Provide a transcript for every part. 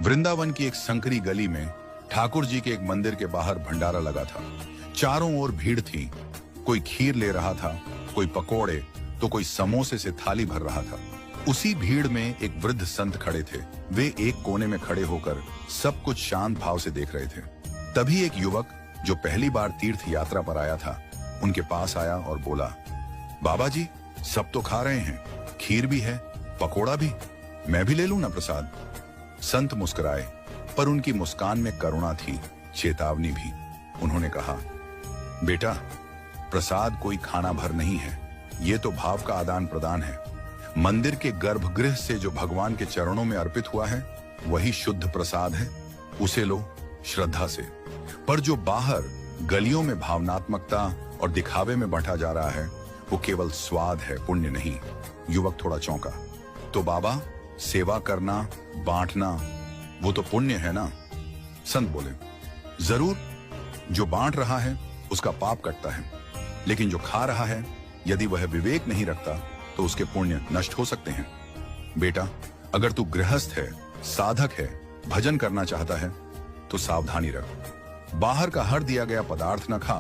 वृंदावन की एक संकरी गली में ठाकुर जी के एक मंदिर के बाहर भंडारा लगा था। चारों ओर भीड़ थी। कोई खीर ले रहा था, कोई पकोड़े, तो कोई समोसे से थाली भर रहा था। उसी भीड़ में एक वृद्ध संत खड़े थे। वे एक कोने में खड़े होकर सब कुछ शांत भाव से देख रहे थे। तभी एक युवक जो पहली बार तीर्थ यात्रा पर आया था, उनके पास आया और बोला, बाबा जी, सब तो खा रहे हैं, खीर भी है, पकोड़ा भी, मैं भी ले लूं ना प्रसाद? संत मुस्कुराए, पर उनकी मुस्कान में करुणा थी, चेतावनी भी। उन्होंने कहा, बेटा, प्रसाद कोई खाना भर नहीं है, ये तो भाव का आदान प्रदान है। मंदिर के गर्भगृह से जो भगवान के चरणों में अर्पित हुआ है, वही शुद्ध प्रसाद है, उसे लो श्रद्धा से। पर जो बाहर गलियों में भावनात्मकता और दिखावे में बंटा जा रहा है, वो केवल स्वाद है, पुण्य नहीं। युवक थोड़ा चौंका। तो बाबा, सेवा करना, बांटना, वो तो पुण्य है ना? संत बोले, जरूर, जो बांट रहा है उसका पाप कटता है, लेकिन जो खा रहा है, यदि वह विवेक नहीं रखता तो उसके पुण्य नष्ट हो सकते हैं। बेटा, अगर तू गृहस्थ है, साधक है, भजन करना चाहता है, तो सावधानी रख। बाहर का हर दिया गया पदार्थ न खा,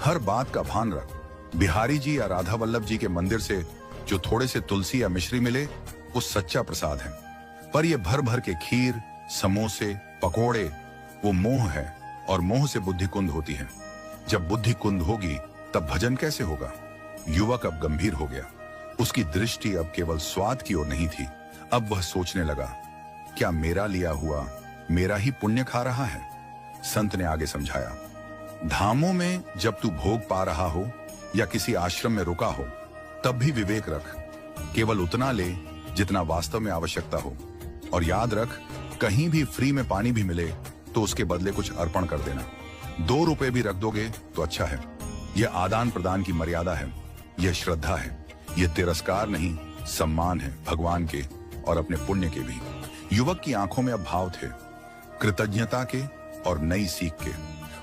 हर बात का भान रख। बिहारी जी या राधा वल्लभ जी के मंदिर से जो थोड़े से तुलसी या मिश्री मिले, वो सच्चा प्रसाद है। पर ये भर भर के खीर, समोसे, पकोड़े, वो मोह है, और मोह से बुद्धि कुंद होती है। जब बुद्धि कुंद होगी, तब भजन कैसे होगा? युवक अब गंभीर हो गया। उसकी दृष्टि अब केवल स्वाद की ओर नहीं थी। अब वह सोचने लगा, क्या मेरा लिया हुआ मेरा ही पुण्य खा रहा है? संत ने आगे समझाया, धामों में जब तू भोग पा रहा हो या किसी आश्रम में रुका हो, तब भी विवेक रख। केवल उतना ले जितना वास्तव में आवश्यकता हो, और याद रख, कहीं भी फ्री में पानी भी मिले तो उसके बदले कुछ अर्पण कर देना। 2 रुपए भी रख दोगे तो अच्छा है। यह आदान प्रदान की मर्यादा है, यह श्रद्धा है, यह तिरस्कार नहीं, सम्मान है, भगवान के और अपने पुण्य के भी। युवक की आंखों में अब भाव थे, कृतज्ञता के और नई सीख के।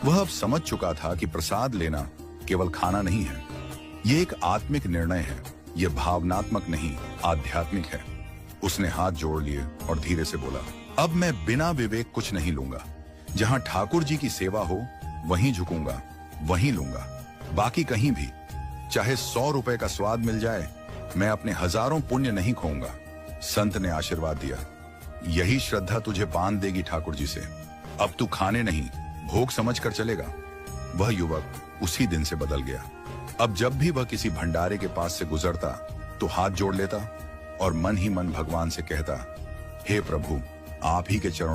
वह अब समझ चुका था कि प्रसाद लेना केवल खाना नहीं है, यह एक आत्मिक निर्णय है, यह भावनात्मक नहीं, आध्यात्मिक है। उसने हाथ जोड़ लिए और धीरे से बोला, अब मैं बिना विवेक कुछ नहीं लूंगा। जहां ठाकुर जी की सेवा हो, वहीं झुकूंगा, वहीं लूंगा, बाकी कहीं भी। चाहे 100 रुपए का स्वाद मिल जाए, मैं अपने हजारों पुण्य नहीं खोऊंगा। संत ने आशीर्वाद दिया, यही श्रद्धा तुझे बांध देगी ठाकुर जी से। अब तू खाने नहीं, भोग समझ कर चलेगा। वह युवक उसी दिन से बदल गया। अब जब भी वह किसी भंडारे के पास से गुजरता, तो हाथ जोड़ लेता और मन ही मन भगवान से कहता, हे प्रभु, आप ही के चरणों